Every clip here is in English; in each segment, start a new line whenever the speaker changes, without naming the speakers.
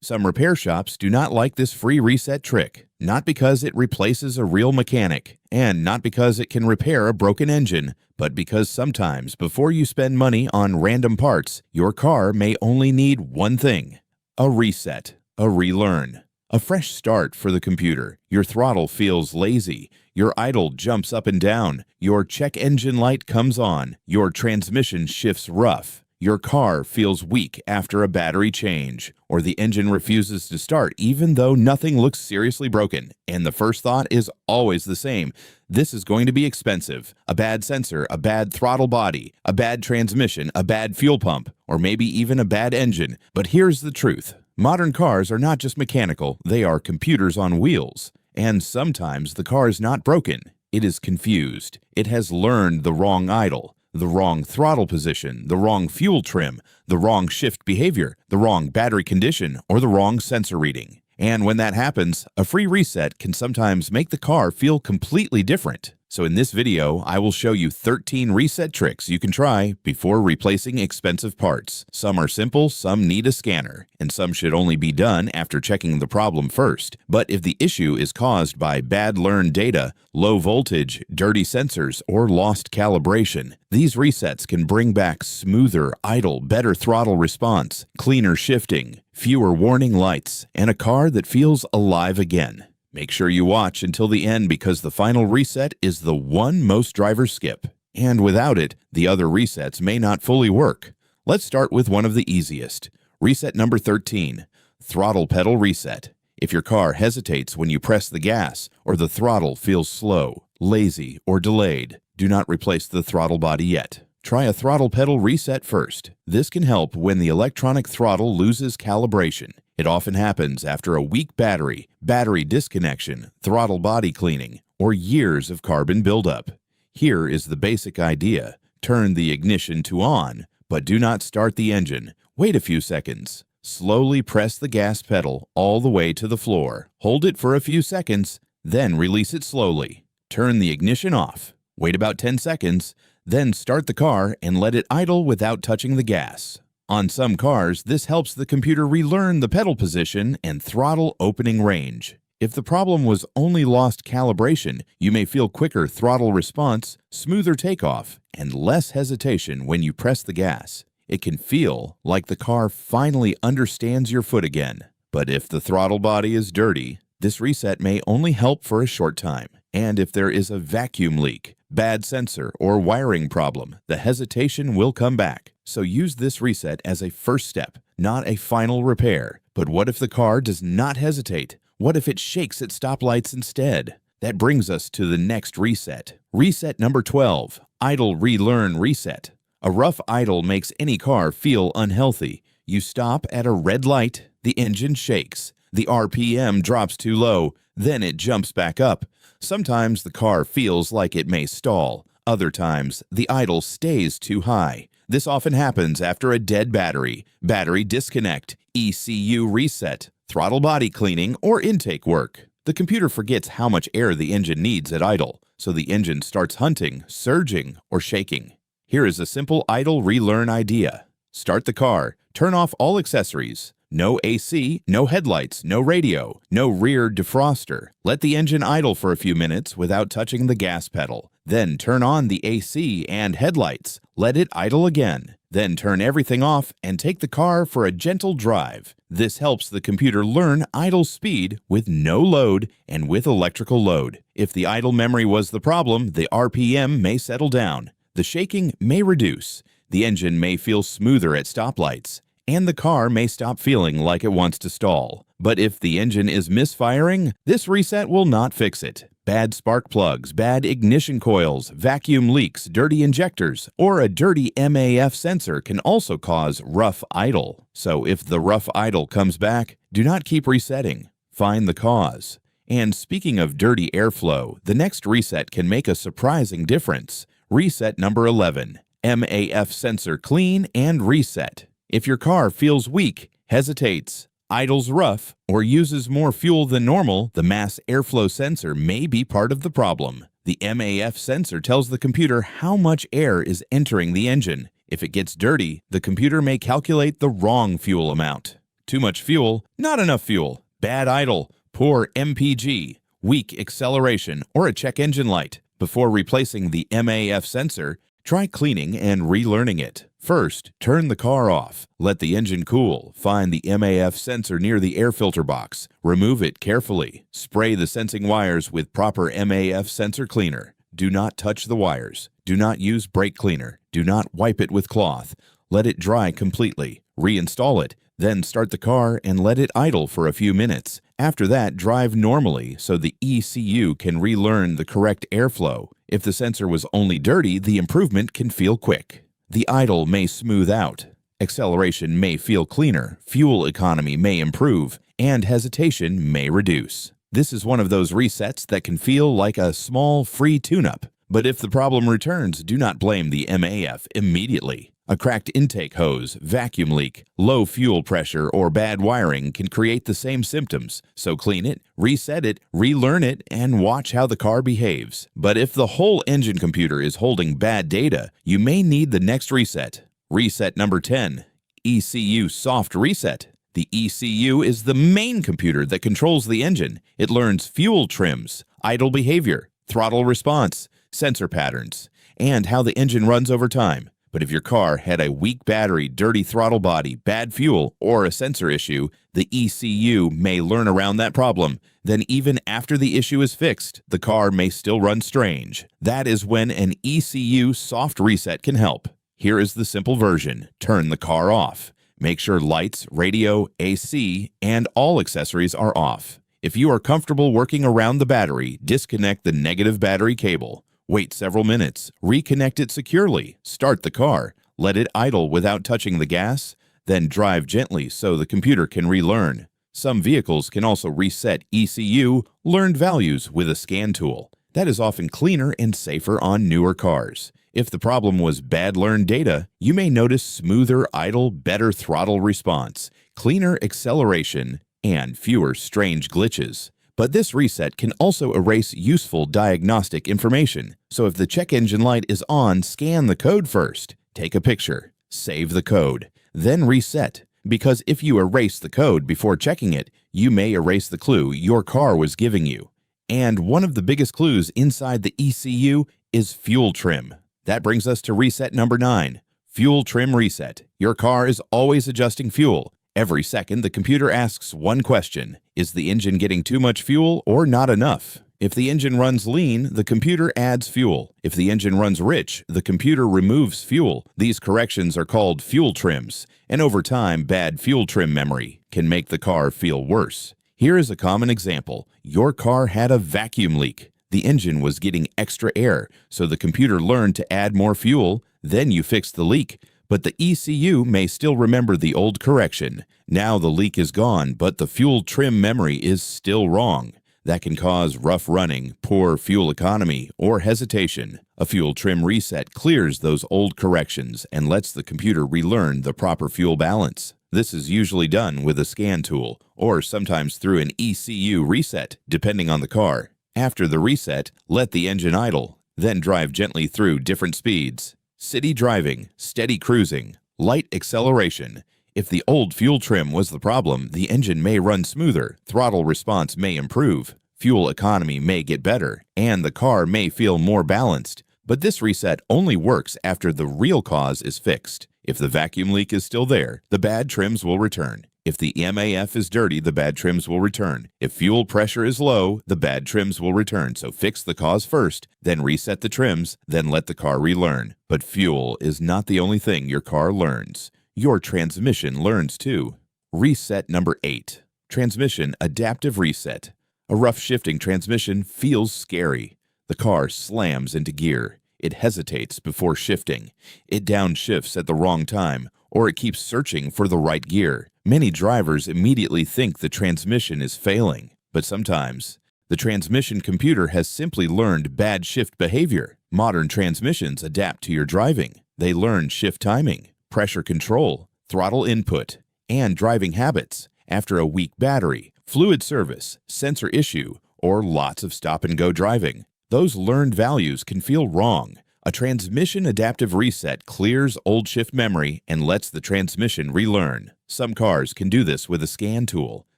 Some repair shops do not like this free reset trick, not because it replaces a real mechanic, and not because it can repair a broken engine, but because sometimes before you spend money on random parts, your car may only need one thing: a reset, a relearn. A fresh start for the computer. Your throttle feels lazy. Your idle jumps up and down. Your check engine light comes on. Your transmission shifts rough. Your car feels weak after a battery change, or the engine refuses to start even though nothing looks seriously broken. And the first thought is always the same: this is going to be expensive. A bad sensor, a bad throttle body, a bad transmission, a bad fuel pump, or maybe even a bad engine. But here's the truth. Modern cars are not just mechanical, they are computers on wheels. And sometimes the car is not broken, it is confused. It has learned the wrong idle, the wrong throttle position, the wrong fuel trim, the wrong shift behavior, the wrong battery condition, or the wrong sensor reading. And when that happens, a free reset can sometimes make the car feel completely different. So in this video, I will show you 13 reset tricks you can try before replacing expensive parts. Some are simple, some need a scanner, and some should only be done after checking the problem first. But if the issue is caused by bad learned data, low voltage, dirty sensors, or lost calibration, these resets can bring back smoother idle, better throttle response, cleaner shifting, fewer warning lights, and a car that feels alive again. Make sure you watch until the end because the final reset is the one most drivers skip. And without it, the other resets may not fully work. Let's start with one of the easiest. Reset number 13, throttle pedal reset. If your car hesitates when you press the gas, or the throttle feels slow, lazy, or delayed, do not replace the throttle body yet. Try a throttle pedal reset first. This can help when the electronic throttle loses calibration. It often happens after a weak battery, battery disconnection, throttle body cleaning, or years of carbon buildup. Here is the basic idea. Turn the ignition to on, but do not start the engine. Wait a few seconds. Slowly press the gas pedal all the way to the floor. Hold it for a few seconds, then release it slowly. Turn the ignition off. Wait about 10 seconds, then start the car and let it idle without touching the gas. On some cars, this helps the computer relearn the pedal position and throttle opening range. If the problem was only lost calibration, you may feel quicker throttle response, smoother takeoff, and less hesitation when you press the gas. It can feel like the car finally understands your foot again. But if the throttle body is dirty, this reset may only help for a short time. And if there is a vacuum leak, bad sensor, or wiring problem, the hesitation will come back. So use this reset as a first step, not a final repair. But what if the car does not hesitate? What if it shakes at stoplights instead? That brings us to the next reset. Reset number 12, idle relearn reset. A rough idle makes any car feel unhealthy. You stop at a red light, the engine shakes, the RPM drops too low, then it jumps back up. Sometimes the car feels like it may stall. Other times, the idle stays too high. This often happens after a dead battery, battery disconnect, ECU reset, throttle body cleaning, or intake work. The computer forgets how much air the engine needs at idle, so the engine starts hunting, surging, or shaking. Here is a simple idle relearn idea. Start the car, turn off all accessories. No AC, no headlights, no radio, no rear defroster. Let the engine idle for a few minutes without touching the gas pedal. Then turn on the AC and headlights. Let it idle again. Then turn everything off and take the car for a gentle drive. This helps the computer learn idle speed with no load and with electrical load. If the idle memory was the problem, the RPM may settle down. The shaking may reduce. The engine may feel smoother at stoplights. And the car may stop feeling like it wants to stall. But if the engine is misfiring, this reset will not fix it. Bad spark plugs, bad ignition coils, vacuum leaks, dirty injectors, or a dirty MAF sensor can also cause rough idle. So if the rough idle comes back, do not keep resetting. Find the cause. And speaking of dirty airflow, the next reset can make a surprising difference. Reset number 11, MAF sensor clean and reset. If your car feels weak, hesitates, idles rough, or uses more fuel than normal, the mass airflow sensor may be part of the problem. The MAF sensor tells the computer how much air is entering the engine. If it gets dirty, the computer may calculate the wrong fuel amount. too much fuel, not enough fuel, bad idle, poor MPG, weak acceleration, or a check engine light. Before replacing the MAF sensor, try cleaning and relearning it. First, turn the car off. Let the engine cool. Find the MAF sensor near the air filter box. Remove it carefully. Spray the sensing wires with proper MAF sensor cleaner. Do not touch the wires. Do not use brake cleaner. Do not wipe it with cloth. Let it dry completely. Reinstall it. Then start the car and let it idle for a few minutes. After that, drive normally so the ECU can relearn the correct airflow. If the sensor was only dirty, the improvement can feel quick. The idle may smooth out. Acceleration may feel cleaner. Fuel economy may improve. And hesitation may reduce. This is one of those resets that can feel like a small free tune-up. But if the problem returns, do not blame the MAF immediately. A cracked intake hose, vacuum leak, low fuel pressure, or bad wiring can create the same symptoms. So clean it, reset it, relearn it, and watch how the car behaves. But if the whole engine computer is holding bad data, you may need the next reset. Reset number 10, ECU soft reset. The ECU is the main computer that controls the engine. It learns fuel trims, idle behavior, throttle response, sensor patterns, and how the engine runs over time. But if your car had a weak battery, dirty throttle body, bad fuel, or a sensor issue, the ECU may learn around that problem. Then even after the issue is fixed, the car may still run strange. That is when an ECU soft reset can help. Here is the simple version. Turn the car off. Make sure lights, radio, AC, and all accessories are off. If you are comfortable working around the battery, disconnect the negative battery cable. Wait several minutes, reconnect it securely, start the car, let it idle without touching the gas, then drive gently so the computer can relearn. Some vehicles can also reset ECU learned values with a scan tool. That is often cleaner and safer on newer cars. If the problem was bad learned data, you may notice smoother idle, better throttle response, cleaner acceleration, and fewer strange glitches. But this reset can also erase useful diagnostic information. So if the check engine light is on, scan the code first. Take a picture. Save the code. Then reset. Because if you erase the code before checking it, you may erase the clue your car was giving you. And one of the biggest clues inside the ECU is fuel trim. That brings us to reset number 9. Fuel trim reset. Your car is always adjusting fuel. Every second, the computer asks one question. Is the engine getting too much fuel or not enough? If the engine runs lean, the computer adds fuel. If the engine runs rich, the computer removes fuel. These corrections are called fuel trims, and over time, bad fuel trim memory can make the car feel worse. Here is a common example. Your car had a vacuum leak. The engine was getting extra air, so the computer learned to add more fuel. Then you fixed the leak. But the ECU may still remember the old correction. Now the leak is gone, but the fuel trim memory is still wrong. That can cause rough running, poor fuel economy, or hesitation. A fuel trim reset clears those old corrections and lets the computer relearn the proper fuel balance. This is usually done with a scan tool, or sometimes through an ECU reset, depending on the car. After the reset, let the engine idle, then drive gently through different speeds. City driving, steady cruising, light acceleration. If the old fuel trim was the problem, the engine may run smoother, throttle response may improve, fuel economy may get better, and the car may feel more balanced. But this reset only works after the real cause is fixed. If the vacuum leak is still there, the bad trims will return. If the MAF is dirty, the bad trims will return. If fuel pressure is low, the bad trims will return. So fix the cause first, then reset the trims, then let the car relearn. But fuel is not the only thing your car learns. Your transmission learns too. Reset number 8. Transmission adaptive reset. A rough shifting transmission feels scary. The car slams into gear. It hesitates before shifting. It downshifts at the wrong time, or it keeps searching for the right gear. Many drivers immediately think the transmission is failing, but sometimes the transmission computer has simply learned bad shift behavior. Modern transmissions adapt to your driving. They learn shift timing, pressure control, throttle input, and driving habits. After a weak battery, fluid service, sensor issue, or lots of stop-and-go driving, those learned values can feel wrong. A transmission adaptive reset clears old shift memory and lets the transmission relearn. Some cars can do this with a scan tool.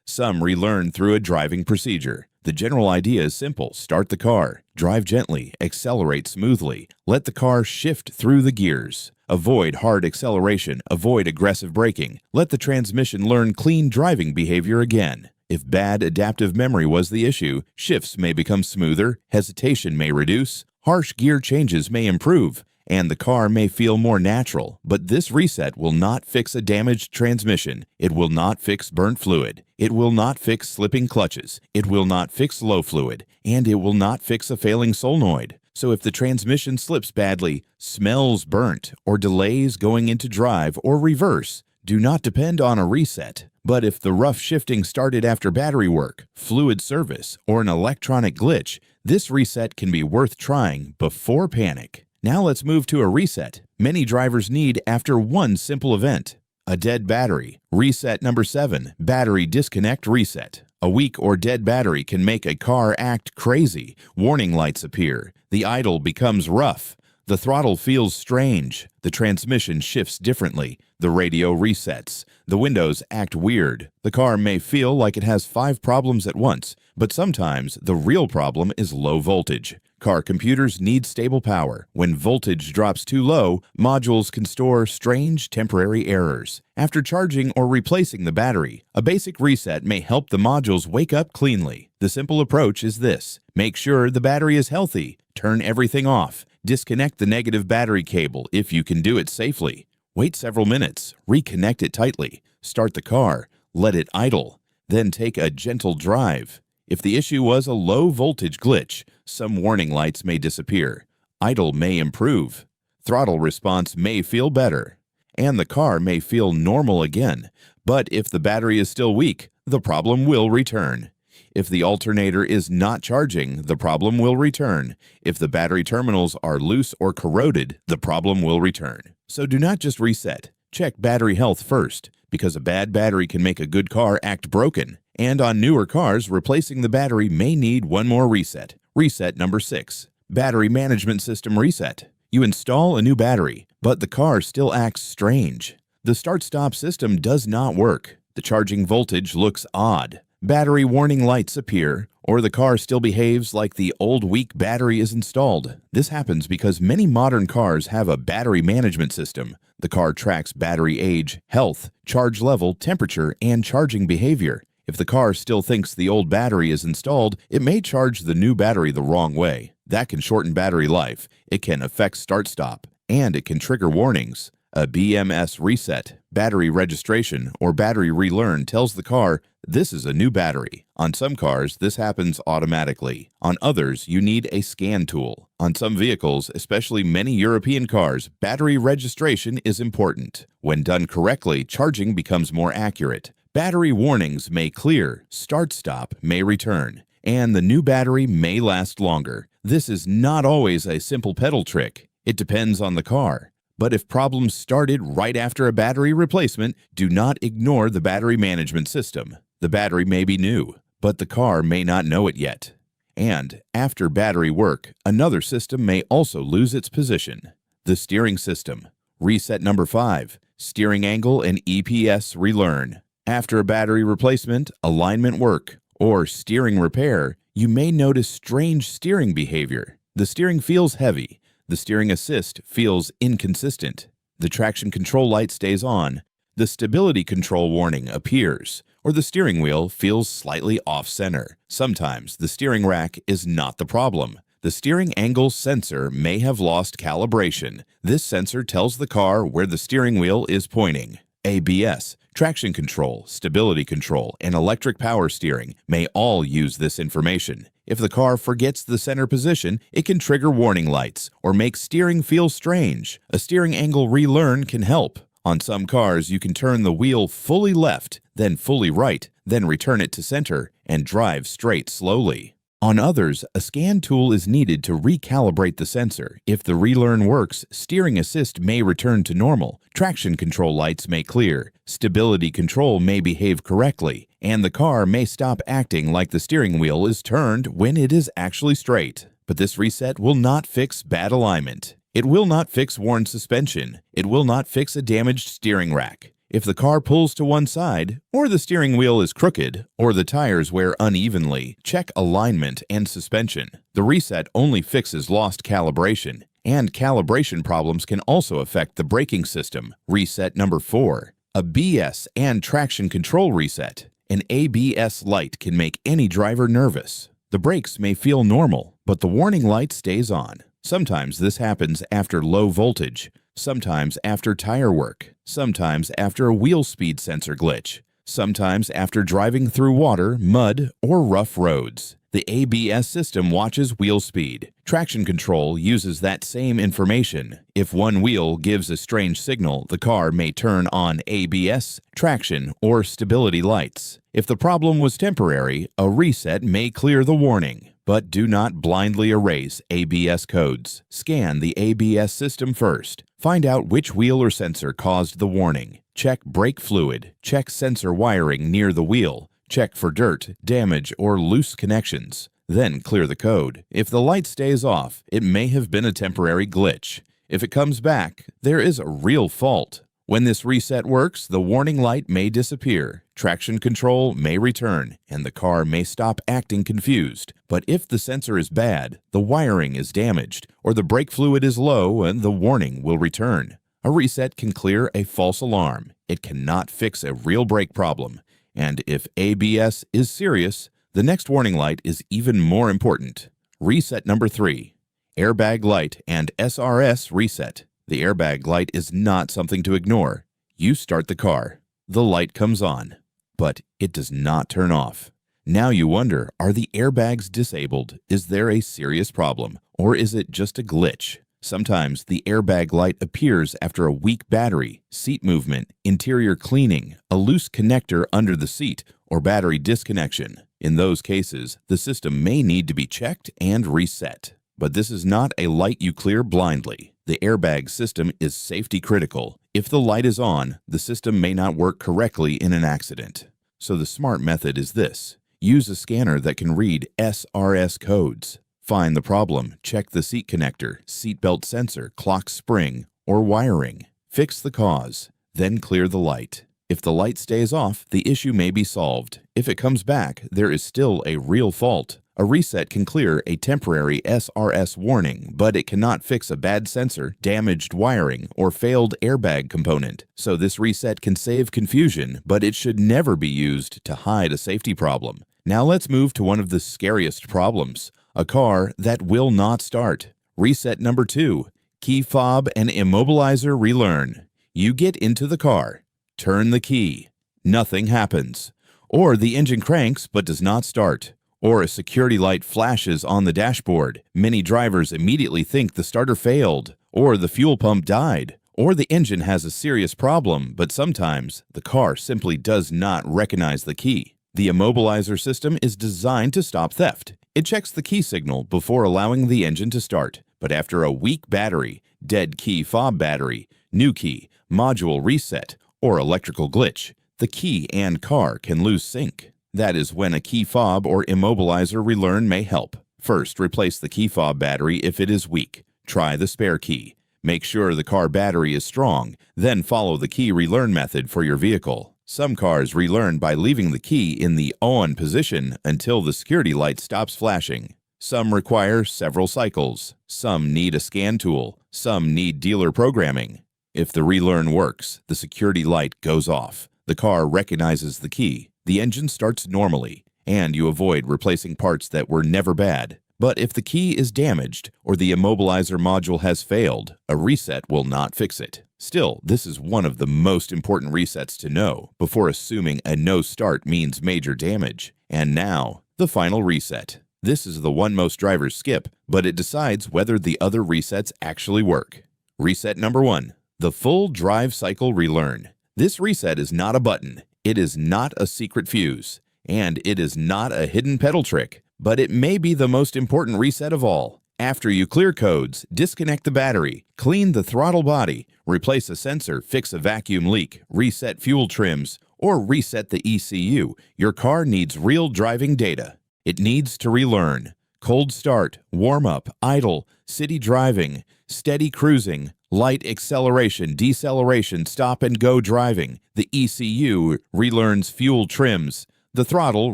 Some relearn through a driving procedure. The general idea is simple. Start the car, drive gently, accelerate smoothly, let the car shift through the gears. Avoid hard acceleration, avoid aggressive braking. Let the transmission learn clean driving behavior again. If bad adaptive memory was the issue, shifts may become smoother, hesitation may reduce, harsh gear changes may improve, and the car may feel more natural. But this reset will not fix a damaged transmission. It will not fix burnt fluid. It will not fix slipping clutches. It will not fix low fluid. And it will not fix a failing solenoid. So if the transmission slips badly, smells burnt, or delays going into drive or reverse, do not depend on a reset. But if the rough shifting started after battery work, fluid service, or an electronic glitch, this reset can be worth trying before panic. Now let's move to a reset many drivers need after one simple event. A dead battery. Reset number 7, battery disconnect reset. A weak or dead battery can make a car act crazy. Warning lights appear. The idle becomes rough. The throttle feels strange. The transmission shifts differently. The radio resets. The windows act weird. The car may feel like it has 5 problems at once, but sometimes the real problem is low voltage. Car computers need stable power. When voltage drops too low, modules can store strange temporary errors. After charging or replacing the battery, a basic reset may help the modules wake up cleanly. The simple approach is this. Make sure the battery is healthy. Turn everything off. Disconnect the negative battery cable if you can do it safely. Wait several minutes. Reconnect it tightly. Start the car. Let it idle. Then take a gentle drive. If the issue was a low voltage glitch, some warning lights may disappear. Idle may improve. Throttle response may feel better. And the car may feel normal again. But if the battery is still weak, the problem will return. If the alternator is not charging, the problem will return. If the battery terminals are loose or corroded, the problem will return. So do not just reset. Check battery health first, because a bad battery can make a good car act broken. And on newer cars, replacing the battery may need one more reset. Reset number 6, battery management system reset. You install a new battery, but the car still acts strange. The start-stop system does not work. The charging voltage looks odd. Battery warning lights appear, or the car still behaves like the old weak battery is installed. This happens because many modern cars have a battery management system. The car tracks battery age, health, charge level, temperature, and charging behavior. If the car still thinks the old battery is installed, it may charge the new battery the wrong way. That can shorten battery life, it can affect start-stop, and it can trigger warnings. A BMS reset, battery registration, or battery relearn tells the car, this is a new battery. On some cars, this happens automatically. On others, you need a scan tool. On some vehicles, especially many European cars, battery registration is important. When done correctly, charging becomes more accurate. Battery warnings may clear, start-stop may return, and the new battery may last longer. This is not always a simple pedal trick. It depends on the car. But if problems started right after a battery replacement, do not ignore the battery management system. The battery may be new, but the car may not know it yet. And after battery work, another system may also lose its position. The steering system. Reset number 5, steering angle and EPS relearn. After a battery replacement, alignment work, or steering repair, you may notice strange steering behavior. The steering feels heavy. The steering assist feels inconsistent. The traction control light stays on. The stability control warning appears, or the steering wheel feels slightly off-center. Sometimes the steering rack is not the problem. The steering angle sensor may have lost calibration. This sensor tells the car where the steering wheel is pointing. ABS, traction control, stability control, and electric power steering may all use this information. If the car forgets the center position, it can trigger warning lights or make steering feel strange. A steering angle relearn can help. On some cars, you can turn the wheel fully left, then fully right, then return it to center, and drive straight slowly. On others, a scan tool is needed to recalibrate the sensor. If the relearn works, steering assist may return to normal, traction control lights may clear, stability control may behave correctly, and the car may stop acting like the steering wheel is turned when it is actually straight. But this reset will not fix bad alignment. It will not fix worn suspension. It will not fix a damaged steering rack. If the car pulls to one side, or the steering wheel is crooked, or the tires wear unevenly, check alignment and suspension. The reset only fixes lost calibration, and calibration problems can also affect the braking system. Reset number 4. A BS and traction control reset. An ABS light can make any driver nervous. The brakes may feel normal, but the warning light stays on. Sometimes this happens after low voltage, sometimes after tire work, sometimes after a wheel speed sensor glitch, sometimes after driving through water, mud, or rough roads. The ABS system watches wheel speed. Traction control uses that same information. If one wheel gives a strange signal, the car may turn on ABS, traction, or stability lights. If the problem was temporary, a reset may clear the warning. But do not blindly erase ABS codes. Scan the ABS system first. Find out which wheel or sensor caused the warning. Check brake fluid. Check sensor wiring near the wheel. Check for dirt, damage, or loose connections. Then clear the code. If the light stays off, it may have been a temporary glitch. If it comes back, there is a real fault. When this reset works, the warning light may disappear, traction control may return, and the car may stop acting confused. But if the sensor is bad, the wiring is damaged, or the brake fluid is low, and the warning will return. A reset can clear a false alarm. It cannot fix a real brake problem. And if ABS is serious, the next warning light is even more important. Reset number 3. Airbag light and SRS reset. The airbag light is not something to ignore. You start the car. The light comes on, but it does not turn off. Now you wonder, are the airbags disabled? Is there a serious problem? Or is it just a glitch? Sometimes the airbag light appears after a weak battery, seat movement, interior cleaning, a loose connector under the seat, or battery disconnection. In those cases, the system may need to be checked and reset. But this is not a light you clear blindly. The airbag system is safety critical. If the light is on, the system may not work correctly in an accident. So the smart method is this. Use a scanner that can read SRS codes. Find the problem, check the seat connector, seatbelt sensor, clock spring, or wiring. Fix the cause, then clear the light. If the light stays off, the issue may be solved. If it comes back, there is still a real fault. A reset can clear a temporary SRS warning, but it cannot fix a bad sensor, damaged wiring, or failed airbag component. So this reset can save confusion, but it should never be used to hide a safety problem. Now let's move to one of the scariest problems. A car that will not start. Reset number 2. Key fob and immobilizer relearn. You get into the car. Turn the key. Nothing happens. Or the engine cranks but does not start. Or a security light flashes on the dashboard. Many drivers immediately think the starter failed. Or the fuel pump died. Or the engine has a serious problem, but sometimes the car simply does not recognize the key. The immobilizer system is designed to stop theft. It checks the key signal before allowing the engine to start. But after a weak battery, dead key fob battery, new key, module reset, or electrical glitch, the key and car can lose sync. That is when a key fob or immobilizer relearn may help. First, replace the key fob battery if it is weak. Try the spare key. Make sure the car battery is strong, then follow the key relearn method for your vehicle. Some cars relearn by leaving the key in the on position until the security light stops flashing. Some require several cycles. Some need a scan tool. Some need dealer programming. If the relearn works, the security light goes off. The car recognizes the key. The engine starts normally, and you avoid replacing parts that were never bad. But if the key is damaged or the immobilizer module has failed, a reset will not fix it. Still, this is one of the most important resets to know before assuming a no start means major damage. And now, the final reset. This is the one most drivers skip, but it decides whether the other resets actually work. Reset number 1. The full drive cycle relearn. This reset is not a button. It is not a secret fuse. And it is not a hidden pedal trick. But it may be the most important reset of all. After you clear codes, disconnect the battery, clean the throttle body, replace a sensor, fix a vacuum leak, reset fuel trims, or reset the ECU, your car needs real driving data. It needs to relearn. Cold start, warm up, idle, city driving, steady cruising, light acceleration, deceleration, stop and go driving. The ECU relearns fuel trims. The throttle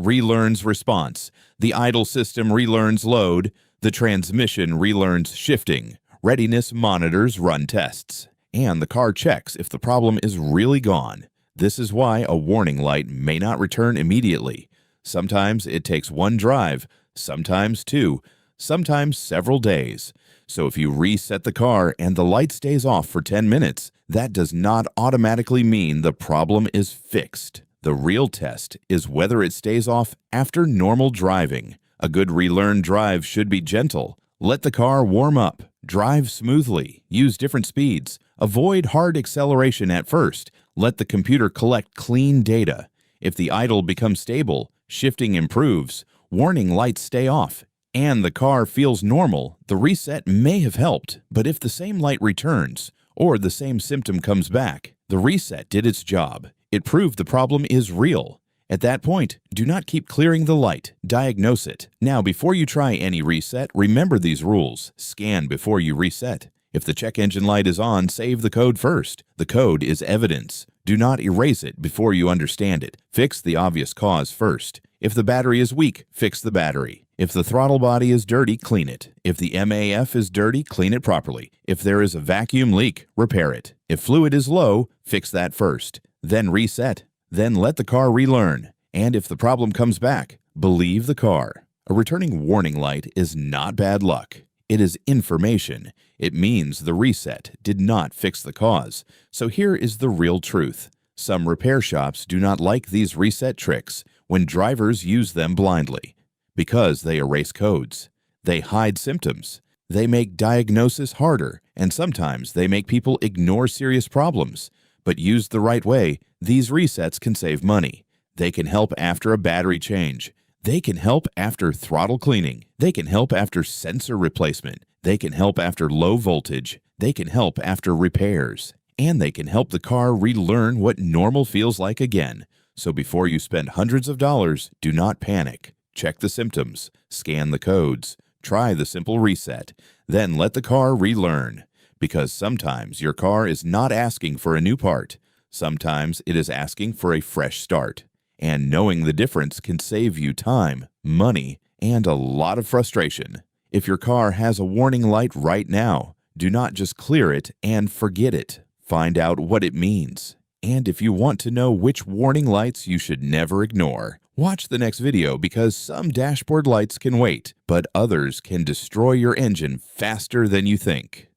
relearns response. The idle system relearns load. The transmission relearns shifting. Readiness monitors run tests. And the car checks if the problem is really gone. This is why a warning light may not return immediately. Sometimes it takes one drive, sometimes two, sometimes several days. So if you reset the car and the light stays off for 10 minutes, that does not automatically mean the problem is fixed. The real test is whether it stays off after normal driving. A good relearned drive should be gentle. Let the car warm up. Drive smoothly. Use different speeds. Avoid hard acceleration at first. Let the computer collect clean data. If the idle becomes stable, shifting improves, warning lights stay off, and the car feels normal, the reset may have helped. But if the same light returns, or the same symptom comes back, the reset did its job. It proved the problem is real. At that point, do not keep clearing the light. Diagnose it. Now, before you try any reset, remember these rules. Scan before you reset. If the check engine light is on, save the code first. The code is evidence. Do not erase it before you understand it. Fix the obvious cause first. If the battery is weak, fix the battery. If the throttle body is dirty, clean it. If the MAF is dirty, clean it properly. If there is a vacuum leak, repair it. If fluid is low, fix that first. Then reset. Then let the car relearn. And if the problem comes back, believe the car. A returning warning light is not bad luck. It is information. It means the reset did not fix the cause. So here is the real truth. Some repair shops do not like these reset tricks when drivers use them blindly because they erase codes. They hide symptoms. They make diagnosis harder, and sometimes they make people ignore serious problems. But used the right way, these resets can save money. They can help after a battery change. They can help after throttle cleaning. They can help after sensor replacement. They can help after low voltage. They can help after repairs. And they can help the car relearn what normal feels like again. So before you spend hundreds of dollars, do not panic. Check the symptoms. Scan the codes. Try the simple reset. Then let the car relearn. Because sometimes your car is not asking for a new part. Sometimes it is asking for a fresh start. And knowing the difference can save you time, money, and a lot of frustration. If your car has a warning light right now, do not just clear it and forget it. Find out what it means. And if you want to know which warning lights you should never ignore, watch the next video because some dashboard lights can wait, but others can destroy your engine faster than you think.